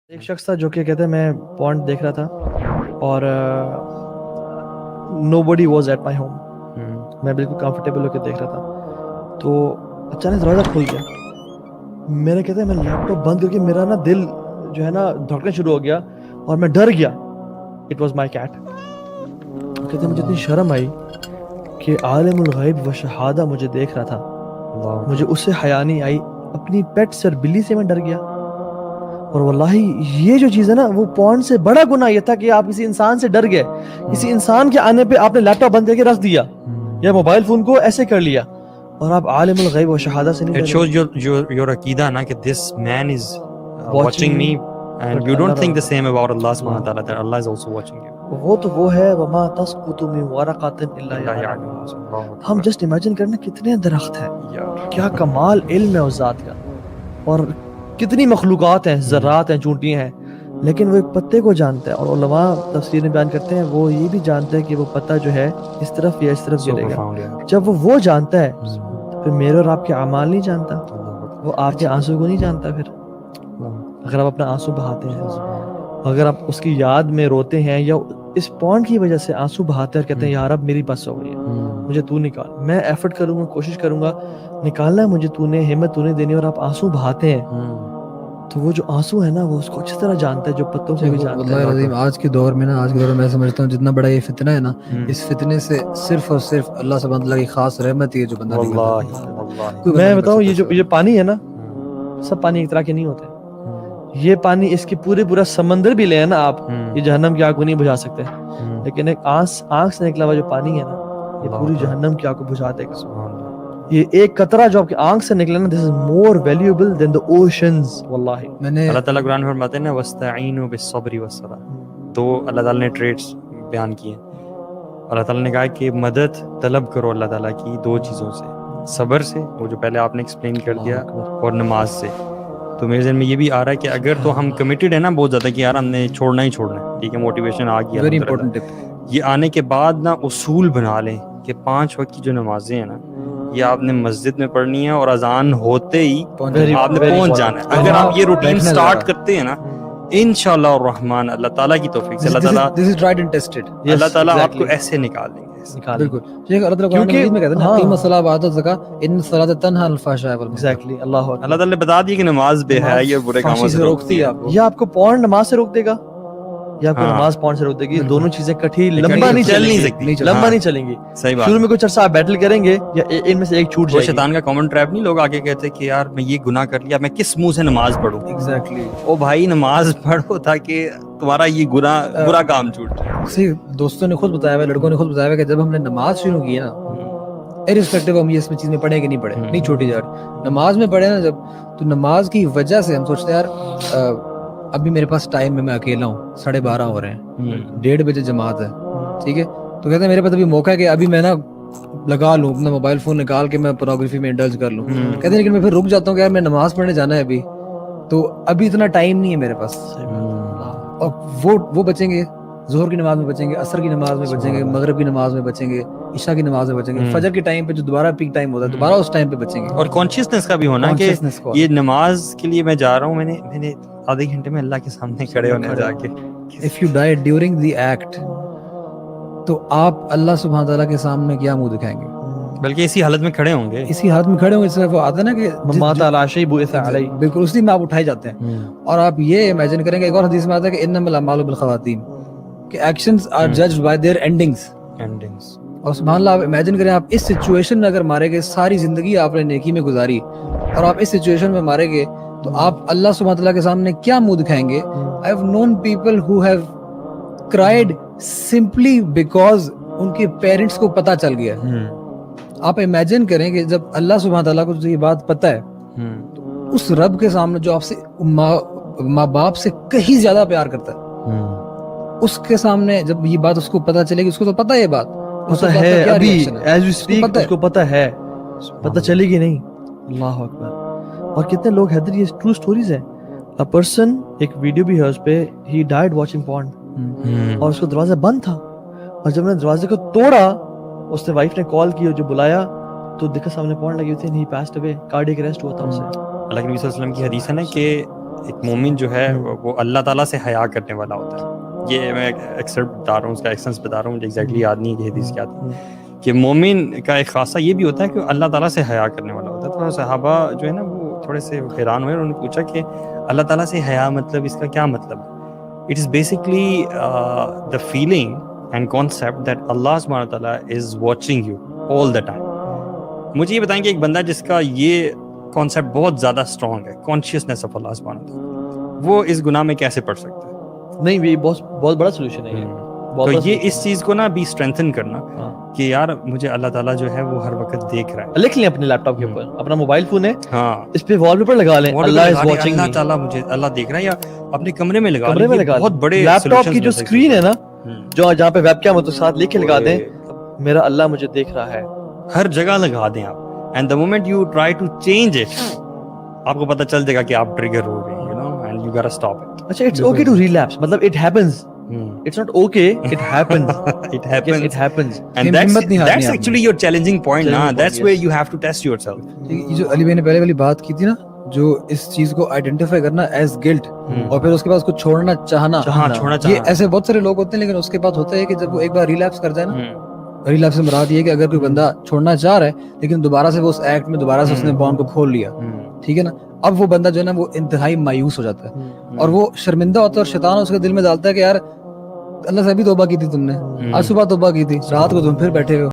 ایک شخص تھا جو کہ کہتے ہیں میں پونڈ دیکھ رہا تھا اور نو بڈی واز ایٹ مائی ہوم. میں بالکل کمفرٹیبل ہو کے دیکھ رہا تھا تو اچانک دروازہ کھل گیا. میرا کہتے ہیں میں لیپ ٹاپ بند کر کے میرا نا دل جو ہے نا دھڑکنا شروع ہو گیا اور میں ڈر گیا. It was my cat. کہتے ہیں مجھے اتنی شرم آئی کہ عالم الغیب و شہادہ مجھے دیکھ رہا تھا, مجھے اس سے حیا نہیں آئی. اپنی پیٹ سے اور بلی سے میں ڈر گیا. اور واللہ یہ جو چیز ہے نا وہ پونڈ سے بڑا گناہ یہ تھا کہ آپ کسی انسان سے ڈر گئے. کسی انسان کے آنے پہ آپ نے لیپ ٹاپ بند کر کے رکھ دیا یا موبائل فون کو ایسے کر لیا اور آپ عالم الغیب و شہادہ سے نہیں It shows your عقیدہ نا کہ this man is watching me and you don't think the same about Allah subhanahu wa ta'ala that Allah is also watching you. وہ تو وہ ہے وما تسقط من ورقۃ الا یعلمها. ہم جسٹ امیجن کرنا کتنے درخت ہیں, کیا کمال علم ہے اس ذات کا, اور کتنی مخلوقات ہیں, ذرات ہیں, چونٹیاں ہیں, لیکن وہ ایک پتے کو جانتا ہے. اور علماء تفسیر میں بیان کرتے ہیں وہ یہ بھی جانتا ہے کہ وہ پتا جو ہے اس طرف یا اس طرف گرے گا. جب وہ جانتا ہے تو پھر میرے اور آپ کے اعمال نہیں جانتا, وہ آپ کے آنسو کو نہیں جانتا. پھر اگر آپ اپنا آنسو بہاتے ہیں, اگر آپ اس کی یاد میں روتے ہیں یا اس پونڈ کی وجہ سے آنسو بہاتے ہیں اور کہتے ہیں یا رب میری بس ہو گئی ہے, مجھے تو نکال, میں ایفرٹ کروں گا, کوشش کروں گا, نکالنا ہے مجھے, تو نے ہمت تو نے دینی, اور آپ آنسو بہاتے ہیں تو وہ جو آنسو ہے نا وہ اس کو اچھی طرح جانتا ہے جو پتوں کو بھی جانتا ہے. واللہ العظیم آج کے دور میں نا, آج کے دور میں میں سمجھتا ہوں جتنا بڑا یہ فتنہ ہے نا, اس فتنے سے صرف اور صرف اللہ سبحانہ وتعالی کی خاص رحمت ہی ہے جو بندہ نکلتا. میں بتاؤں یہ پانی ہے نا, سب پانی ایک طرح کے نہیں ہوتے. یہ پانی اس کی پورا سمندر بھی لے نا آپ, یہ جہنم کی آگ کو نہیں بجھا سکتے, لیکن ایک آنکھ سے نکلا ہوا جو پانی ہے نا یہ پوری جہنم کی آگ کو بجھا دے گا. یہ ایک قطرہ جو آپ کی آنکھ سے نکلا نا, this is more valuable than the oceans. واللہ اللہ تعالیٰ قرآن میں فرماتے ہیں نا وَاسْتَعِینُوا بِالصَّبْرِ وَالصَّلَاةِ. تو اللہ تعالیٰ نے ٹریٹس بیان کیے ہیں. اللہ تعالیٰ نے کہا کہ مدد طلب کرو اللہ تعالیٰ کی دو چیزوں سے, صبر سے, وہ جو پہلے آپ نے ایکسپلین کر دیا, اور نماز سے. تو میرے ذہن میں یہ بھی آ رہا ہے کہ اگر تو ہم کمیٹڈ ہیں نا بہت زیادہ کہ یار ہم نے چھوڑنا ہی چھوڑنا ہے, ٹھیک ہے, موٹیویشن آ گیا, ویری امپورٹنٹ ٹپ, یہ آنے کے بعد نا اصول بنا لیں کہ 5 وقت کی جو نمازیں ہیں نا یہ آپ نے مسجد میں پڑھنی ہے اور اذان ہوتے ہی آپ نے پہنچ جانا ہے. اگر آپ یہ روٹین سٹارٹ کرتے ہیں نا انشاءاللہ الرحمن, اللہ تعالیٰ کی توفیق سے اللہ تعالیٰ this is tried and tested, اللہ تعالیٰ آپ کو ایسے نکال دیں گے. بالکل. شیخ اللہ تعالیٰ قرآن مجید میں کہتے ہیں نا اقیموا الصلاۃ وآتوا الزکاۃ ان الصلاۃ تنہی عن الفحشاء والمنکر. ایگزیکٹلی. اللہ اکبر. اللہ تعالیٰ نے بتا دیا کہ نماز بے حیائی اور برے کاموں سے روکتی ہے آپ کو. یا آپ کو پونڈ نماز سے روک دے گا یا آپ کو نماز پونڈ سے روک دے گی. دونوں چیزیں کٹھی لمبا نہیں چل سکتی, لمبا نہیں چلیں گی. صحیح بات. شروع میں کچھ عرصہ آپ بیٹل کریں گے یا ان میں سے ایک چھوٹ وہ جائے گی. شیطان کا کامن ٹریپ نہیں, لوگ آگے کہتے کہ یار میں یہ گناہ کر لیا, میں کس منہ سے نماز پڑھوں. ایگزیکٹلی. او بھائی نماز پڑھو تاکہ تمہارا یہ گناہ برا کام چھوٹ جائے. اسی دوستوں نے خود بتایا ہوا, لڑکوں نے خود بتایا ہوا کہ جب ہم نے نماز شروع کی ہے نا, ارسپیکٹو ہم یہ اس میں چیز میں پڑھیں کہ نہیں پڑھیں, نہیں چھوٹی جا رہی, نماز میں پڑھے نا جب, تو نماز کی وجہ سے ہم سوچتے ہیں یار ابھی میرے پاس ٹائم ہے, میں اکیلا ہوں, 12:30 ہو رہے ہیں, 1:30 بجے جماعت ہے, ٹھیک ہے, تو کہتے ہیں میرے پاس ابھی موقع ہے کہ ابھی میں نا لگا لوں اپنا موبائل فون نکال کے میں پورنوگرافی میں انڈلج کر لوں. کہتے ہیں لیکن میں پھر رک جاتا ہوں کہ یار میں نماز پڑھنے جانا ہے ابھی, تو ابھی اتنا ٹائم نہیں ہے میرے پاس. اور وہ بچیں گے, ظہر کی نماز میں بچیں گے, عصر کی نماز میں بچیں گے, مغرب کی نماز میں بچیں گے, عشاء کی نماز میں بچیں گے, فجر کے ٹائم پہ جو دوبارہ پیک ٹائم ہوتا ہے دوبارہ اس ٹائم پہ بچیں گے. اور کانشیسنس کا بھی ہونا کہ یہ نماز کے لیے میں جا رہا ہوں, میں نے آدھے گھنٹے میں اللہ کے سامنے کھڑے ہونے جا کے. If you die during the act تو آپ اللہ سبحانہ تعالیٰ کے سامنے کیا منہ دکھائیں گے, بلکہ اسی حالت میں کھڑے ہوں گے, اسی حالت میں کھڑے ہوں گے. اس وہ آتا ہے نا کہ مات علی شیء بعث علیہ, بالکل اسی میں آپ اٹھائے جاتے ہیں. اور آپ یہ امیجن کریں گے, ایک اور حدیث میں آتا ہے کہ انما الاعمال بالخواتیم, کہ actions are judged by their endings. اور سبحان اللہ آپ امیجن کریں, آپ اس سچویشن میں اگر مارے گئے, ساری زندگی آپ نے نیکی میں گزاری اور آپ اس سچویشن میں مارے گئے, تو آپ اللہ سبحانہ تعالیٰ کے سامنے کیا منہ دکھائیں گے. I have known people who have cried simply because ان کے پیرنٹس کو پتہ چل گیا. آپ امیجن کریں کہ جب اللہ سبحانہ تعالیٰ کو یہ بات پتہ ہے, تو اس رب کے سامنے جو آپ سے ماں باپ سے کہیں زیادہ پیار کرتا ہے, اس کے سامنے جب یہ بات اس کو پتہ چلے گی, اس کو تو پتہ ہے یہ بات, پتہ ہے ابھی ایز وی اسپیک, اس کو پتہ ہے, پتہ چلے گی نہیں. اللہ اکبر. اور کتنے لوگ حیدر, یہ ٹرو سٹوریز ہیں. A person, ایک ویڈیو بھی ہے اس پہ, he died watching porn, اور اس کو دروازہ بند تھا, اور جب نے دروازے کو توڑا اس نے وائف نے کال کی اور جو بلایا تو دیکھا سامنے پورن لگی ہوئی تھی, and he passed away, cardiac arrest ہوا تھا اسے. اللہ کے نبی صلی اللہ علیہ وسلم کی حدیث ہے نا کہ ایک مومن جو ہے وہ اللہ تعالیٰ سے حیا کرنے والا ہوتا ہے. یہ میں ایکسرٹ بتا رہا ہوں, اس کا ایکسنس بتا رہا ہوں, مجھے ایگزیکٹلی یاد نہیں کہ حدیث کیا تھی, کہ مومن کا ایک خاصہ یہ بھی ہوتا ہے کہ اللہ تعالیٰ سے حیا کرنے والا ہوتا ہے. تو صحابہ جو ہے نا وہ تھوڑے سے حیران ہوئے, انہوں نے پوچھا کہ اللہ تعالیٰ سے حیا مطلب اس کا کیا مطلب ہے؟ It is basically the feeling and concept that اللہ سبحانہ و تعالیٰ is watching you all the time. مجھے یہ بتائیں کہ ایک بندہ جس کا یہ کانسیپٹ بہت زیادہ اسٹرانگ ہے, کانشیسنیس آف اللہ سبحانہ و تعالیٰ, وہ اس گناہ میں کیسے پڑ سکتا ہے؟ نہیں, یہ بہت بڑا سولوشن ہے. تو یہ اس چیز کو نا بھی اسٹرینتھن کرنا کہ یار مجھے اللہ تعالیٰ جو ہے وہ ہر وقت دیکھ رہا ہے. لکھ لیں اپنے لیپ ٹاپ کے اوپر, اپنا موبائل فون ہے, ہاں, اس پہ وال پیپر لگا لیں, اللہ از واچنگ, اللہ تعالیٰ مجھے اللہ دیکھ رہا ہے, یا اپنے کمرے میں لگا کمرے میں لگا, بہت بڑے لیپ ٹاپ کی جو اسکرین ہے نا, جو جہاں پہ ویب کیم ہے, تو ساتھ لکھ کے لگا دیں میرا اللہ مجھے دیکھ رہا ہے. ہر جگہ لگا دیں آپ, and the moment you try to change it, آپ کو پتہ چل جائے گا کہ آپ ٹریگر ہو گئے, you know, and you gotta stop it. اچھا, اٹس اوکے ٹو ریلیپس, مطلب it happens, it's not okay, it happens. It happens. And that's actually your challenging point na, that's where you have to test yourself. یہ جو علی بھائی نے پہلے والی بات کی تھی نا, جو اس چیز کو آئیڈینٹیفائی کرنا ایز گلٹ, اور پھر اس کے بعد اس کو چھوڑنا چاہنا, یہ ایسے بہت سارے لوگ ہوتے ہیں, لیکن اس کے بعد ہوتا ہے کہ جب وہ ایک بار ریلیپس کر جائے نا, ریلیپس سے مراد یہ ہے کہ اگر کوئی بندہ چھوڑنا چاہ رہا ہے لیکن دوبارہ سے وہ اس ایکٹ میں دوبارہ سے اس نے بانڈ کو کھول لیا, ٹھیک ہے نا, اب وہ بندہ جو ہے نا وہ انتہائی مایوس ہو جاتا ہے, اور وہ شرمندہ ہوتا ہے, اور شیطان اس کے دل میں ڈالتا ہے کہ یار اللہ سے ابھی توبہ کی تھی تم نے, آج صبح توبہ کی تھی, رات کو تم پھر بیٹھے ہوئے ہو,